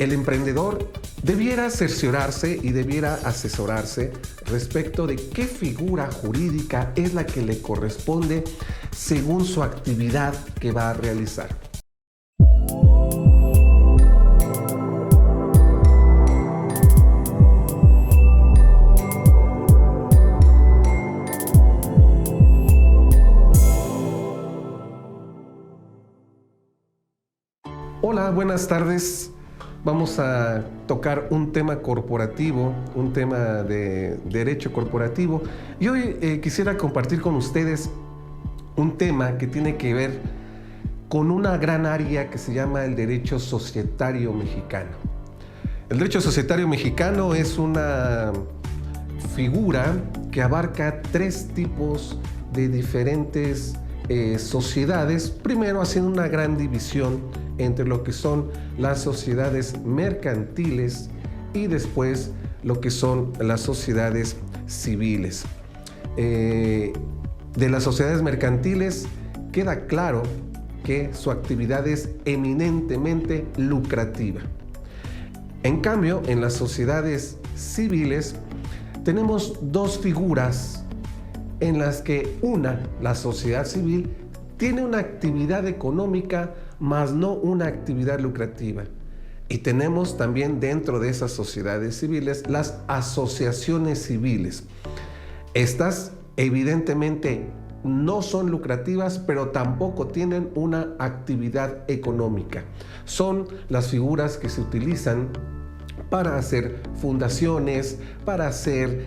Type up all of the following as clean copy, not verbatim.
El emprendedor debiera cerciorarse y debiera asesorarse respecto de qué figura jurídica es la que le corresponde según su actividad que va a realizar. Hola, buenas tardes. Vamos a tocar un tema corporativo, un tema de derecho corporativo. Y hoy quisiera compartir con ustedes un tema que tiene que ver con una gran área que se llama el derecho societario mexicano. El derecho societario mexicano es una figura que abarca tres tipos de diferentes sociedades, primero haciendo una gran división entre lo que son las sociedades mercantiles y después lo que son las sociedades civiles. De las sociedades mercantiles queda claro que su actividad es eminentemente lucrativa. En cambio, en las sociedades civiles tenemos dos figuras en las que la sociedad civil, tiene una actividad económica, más no una actividad lucrativa. Y tenemos también dentro de esas sociedades civiles las asociaciones civiles. Estas evidentemente no son lucrativas, pero tampoco tienen una actividad económica. Son las figuras que se utilizan para hacer fundaciones, para hacer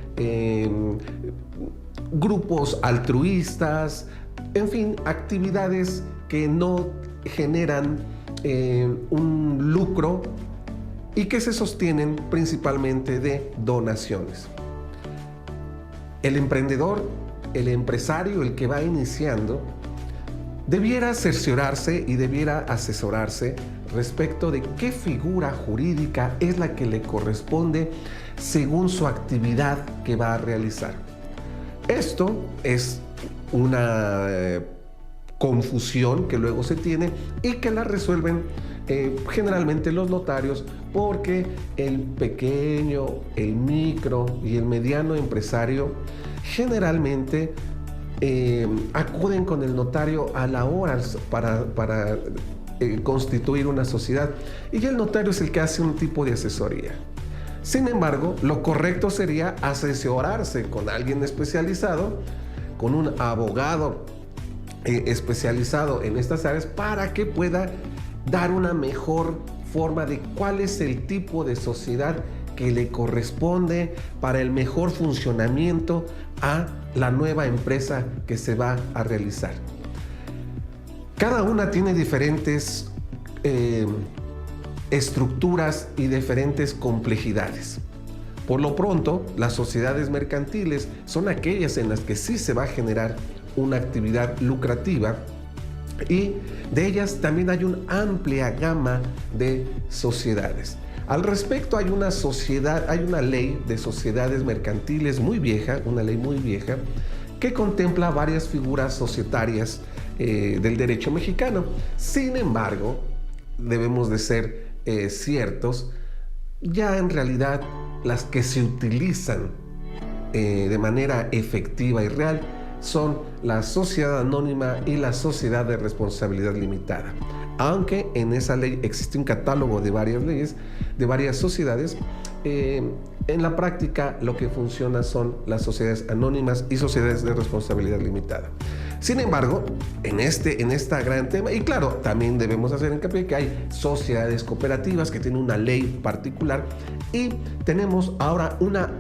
grupos altruistas, en fin, actividades que no generan un lucro y que se sostienen principalmente de donaciones. El emprendedor, el empresario, el que va iniciando, debiera cerciorarse y debiera asesorarse respecto de qué figura jurídica es la que le corresponde según su actividad que va a realizar. Esto es una confusión que luego se tiene y que la resuelven generalmente los notarios, porque el pequeño, el micro y el mediano empresario generalmente acuden con el notario a la hora para constituir una sociedad, y el notario es el que hace un tipo de asesoría. Sin embargo, lo correcto sería asesorarse con alguien especializado, con un abogado especializado en estas áreas, para que pueda dar una mejor forma de cuál es el tipo de sociedad que le corresponde para el mejor funcionamiento a la nueva empresa que se va a realizar. Cada una tiene diferentes estructuras y diferentes complejidades. Por lo pronto, las sociedades mercantiles son aquellas en las que sí se va a generar una actividad lucrativa, y de ellas también hay una amplia gama de sociedades. Al respecto, hay una ley de sociedades mercantiles muy vieja, una ley muy vieja, que contempla varias figuras societarias del derecho mexicano. Sin embargo, debemos de ser ciertos, ya en realidad las que se utilizan de manera efectiva y real son la sociedad anónima y la sociedad de responsabilidad limitada. Aunque en esa ley existe un catálogo de varias leyes, de varias sociedades, en la práctica lo que funciona son las sociedades anónimas y sociedades de responsabilidad limitada. Sin embargo, en este gran tema, y claro, también debemos hacer hincapié que hay sociedades cooperativas que tienen una ley particular, y tenemos ahora una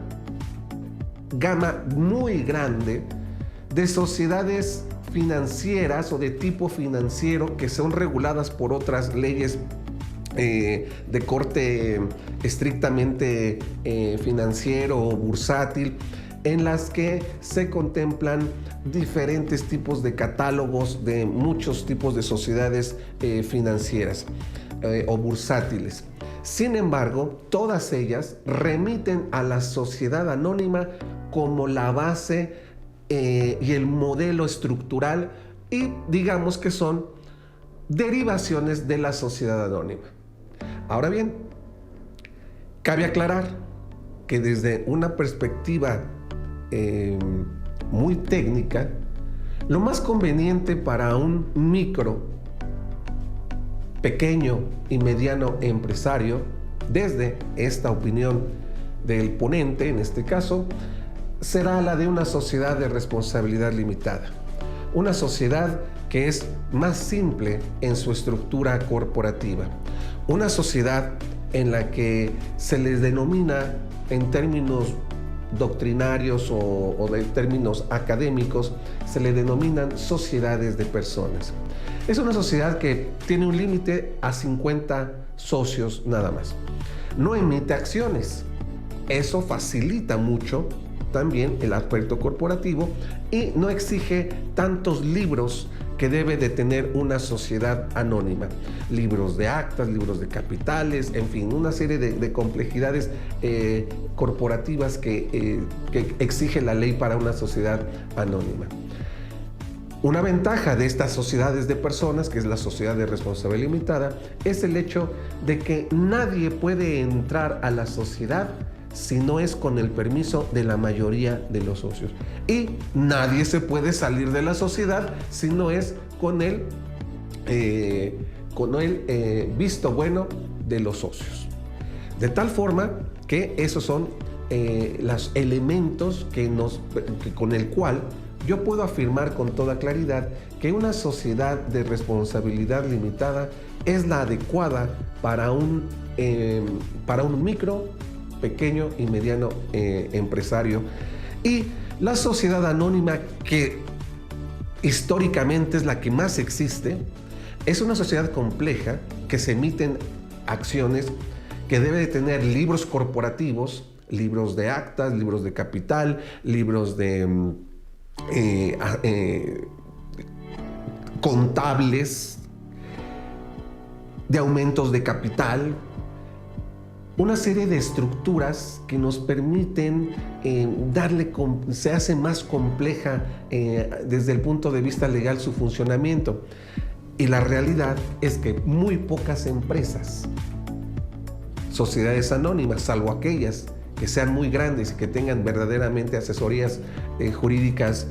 gama muy grande de sociedades financieras o de tipo financiero que son reguladas por otras leyes de corte estrictamente financiero o bursátil, en las que se contemplan diferentes tipos de catálogos de muchos tipos de sociedades financieras o bursátiles. Sin embargo, todas ellas remiten a la sociedad anónima como la base y el modelo estructural, y digamos que son derivaciones de la sociedad anónima. Ahora bien, Cabe aclarar que desde una perspectiva muy técnica, lo más conveniente para un micro, pequeño y mediano empresario, desde esta opinión del ponente en este caso, será la de una sociedad de responsabilidad limitada. Una sociedad que es más simple en su estructura corporativa. Una sociedad en la que se les denomina en términos doctrinarios o de términos académicos, se le denominan sociedades de personas. Es una sociedad que tiene un límite a 50 socios nada más. No emite acciones. Eso facilita mucho también el aspecto corporativo y no exige tantos libros que debe de tener una sociedad anónima. Libros de actas, libros de capitales, en fin, una serie de complejidades corporativas que exige la ley para una sociedad anónima. Una ventaja de estas sociedades de personas, que es la sociedad de responsabilidad limitada, es el hecho de que nadie puede entrar a la sociedad si no es con el permiso de la mayoría de los socios. Y nadie se puede salir de la sociedad si no es con el visto bueno de los socios. De tal forma que esos son los elementos con el cual yo puedo afirmar con toda claridad que una sociedad de responsabilidad limitada es la adecuada para un micro, pequeño y mediano empresario. Y la sociedad anónima, que históricamente es la que más existe, es una sociedad compleja que se emiten acciones, que debe de tener libros corporativos, libros de actas, libros de capital, libros de contables, de aumentos de capital, una serie de estructuras que nos permiten se hace más compleja desde el punto de vista legal su funcionamiento. Y la realidad es que muy pocas empresas, sociedades anónimas, salvo aquellas que sean muy grandes y que tengan verdaderamente asesorías jurídicas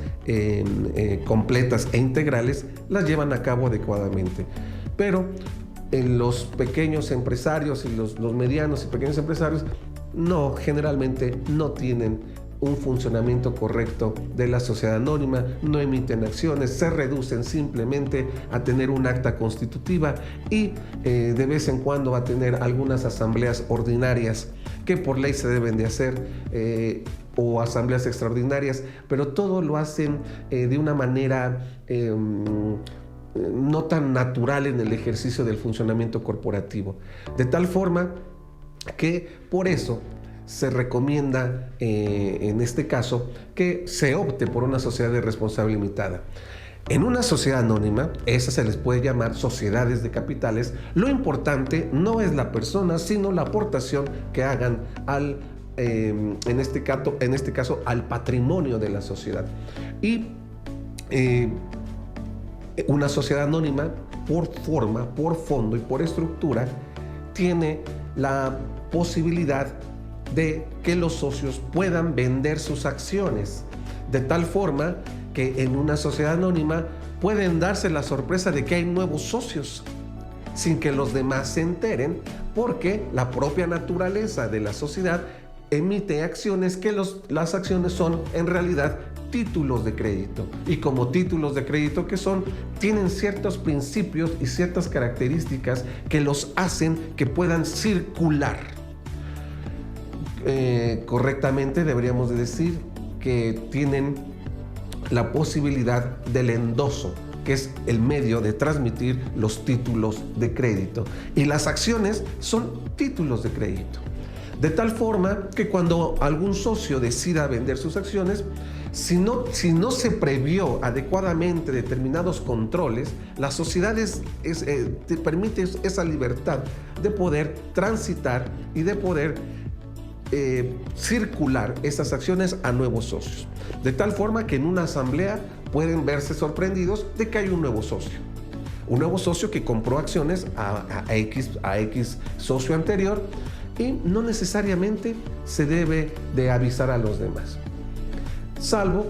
completas e integrales, las llevan a cabo adecuadamente. Pero los pequeños empresarios y los medianos y pequeños empresarios generalmente no tienen un funcionamiento correcto de la sociedad anónima, no emiten acciones, se reducen simplemente a tener un acta constitutiva y de vez en cuando a tener algunas asambleas ordinarias que por ley se deben de hacer, o asambleas extraordinarias, pero todo lo hacen de una manera no tan natural en el ejercicio del funcionamiento corporativo. De tal forma que por eso se recomienda en este caso que se opte por una sociedad de responsabilidad limitada. En una sociedad anónima, esas se les puede llamar sociedades de capitales. Lo importante no es la persona, sino la aportación que hagan en este caso al patrimonio de la sociedad. Y una sociedad anónima, por forma, por fondo y por estructura, tiene la posibilidad de que los socios puedan vender sus acciones, de tal forma que en una sociedad anónima pueden darse la sorpresa de que hay nuevos socios sin que los demás se enteren, porque la propia naturaleza de la sociedad emite acciones que las acciones son en realidad títulos de crédito, y como títulos de crédito que son, tienen ciertos principios y ciertas características que los hacen que puedan circular. Correctamente deberíamos de decir que tienen la posibilidad del endoso, que es el medio de transmitir los títulos de crédito, y las acciones son títulos de crédito. De tal forma que cuando algún socio decida vender sus acciones, si no se previó adecuadamente determinados controles, la sociedad te permite esa libertad de poder transitar y de poder circular esas acciones a nuevos socios. De tal forma que en una asamblea pueden verse sorprendidos de que hay un nuevo socio. Un nuevo socio que compró acciones a X socio anterior, y no necesariamente se debe de avisar a los demás. Salvo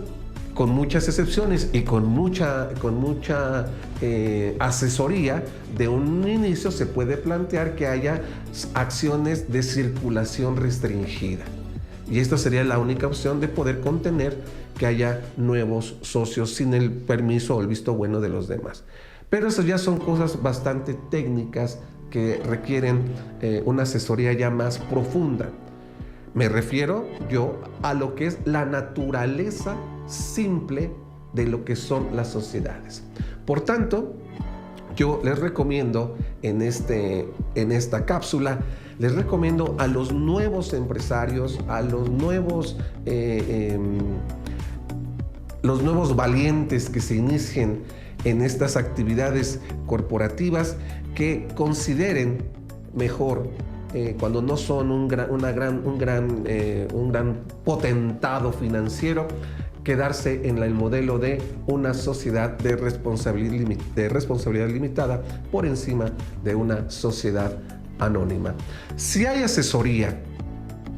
con muchas excepciones y con mucha asesoría, de un inicio se puede plantear que haya acciones de circulación restringida. Y esta sería la única opción de poder contener que haya nuevos socios sin el permiso o el visto bueno de los demás. Pero eso ya son cosas bastante técnicas que requieren una asesoría ya más profunda. Me refiero yo a lo que es la naturaleza simple de lo que son las sociedades. Por tanto, yo les recomiendo en esta cápsula, les recomiendo a los nuevos empresarios, a los nuevos valientes que se inicien en estas actividades corporativas, que consideren mejor cuando no son un gran potentado financiero, quedarse en el modelo de una sociedad de responsabilidad limitada por encima de una sociedad anónima. Si hay asesoría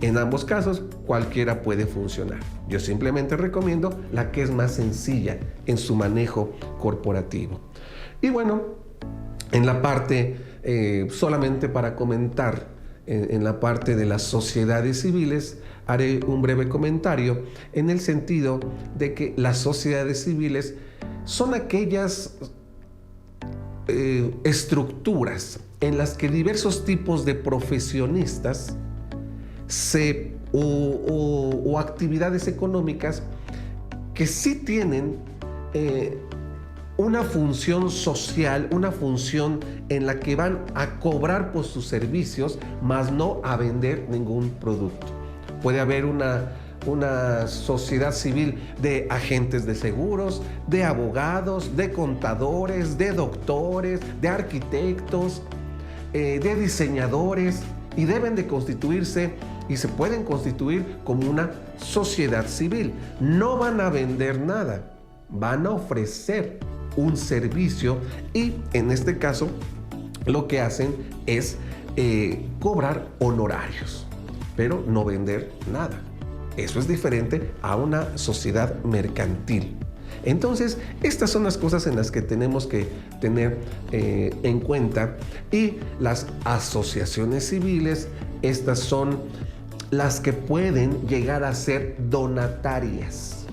en ambos casos, cualquiera puede funcionar. Yo simplemente recomiendo la que es más sencilla en su manejo corporativo. Y bueno, en la parte, solamente para comentar, en la parte de las sociedades civiles, haré un breve comentario en el sentido de que las sociedades civiles son aquellas estructuras en las que diversos tipos de profesionistas o actividades económicas que sí tienen una función social, una función en la que van a cobrar por sus servicios, más no a vender ningún producto. Puede haber una sociedad civil de agentes de seguros, de abogados, de contadores, de doctores, de arquitectos, de diseñadores, y deben de constituirse y se pueden constituir como una sociedad civil. No van a vender nada, van a ofrecer un servicio, y en este caso lo que hacen es cobrar honorarios, pero no vender nada. Eso es diferente a una sociedad mercantil. Entonces, estas son las cosas en las que tenemos que tener en cuenta. Y las asociaciones civiles, estas son las que pueden llegar a ser donatarias,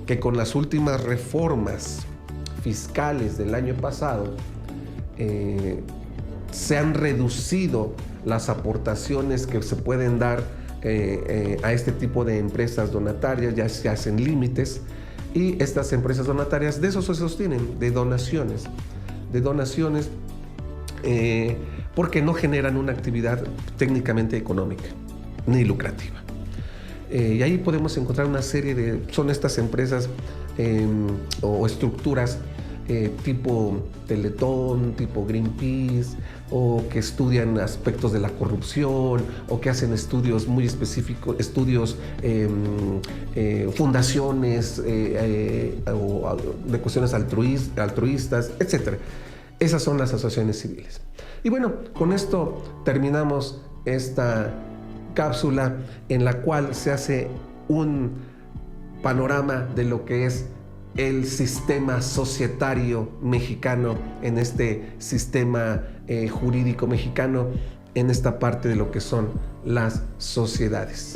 que con las últimas reformas fiscales del año pasado se han reducido las aportaciones que se pueden dar a este tipo de empresas donatarias. Ya se hacen límites, y estas empresas donatarias de eso se sostienen, de donaciones, porque no generan una actividad técnicamente económica ni lucrativa. Y ahí podemos encontrar una serie son estas empresas o estructuras tipo Teletón, tipo Greenpeace, o que estudian aspectos de la corrupción, o que hacen estudios muy específicos, fundaciones o de cuestiones altruistas, etc. Esas son las asociaciones civiles. Y bueno, con esto terminamos esta cápsula en la cual se hace un panorama de lo que es el sistema societario mexicano, en este sistema jurídico mexicano, en esta parte de lo que son las sociedades.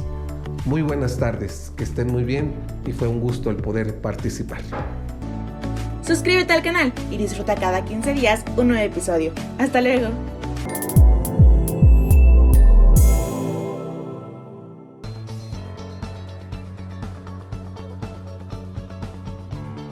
Muy buenas tardes, que estén muy bien, y fue un gusto el poder participar. Suscríbete al canal y disfruta cada 15 días un nuevo episodio. Hasta luego.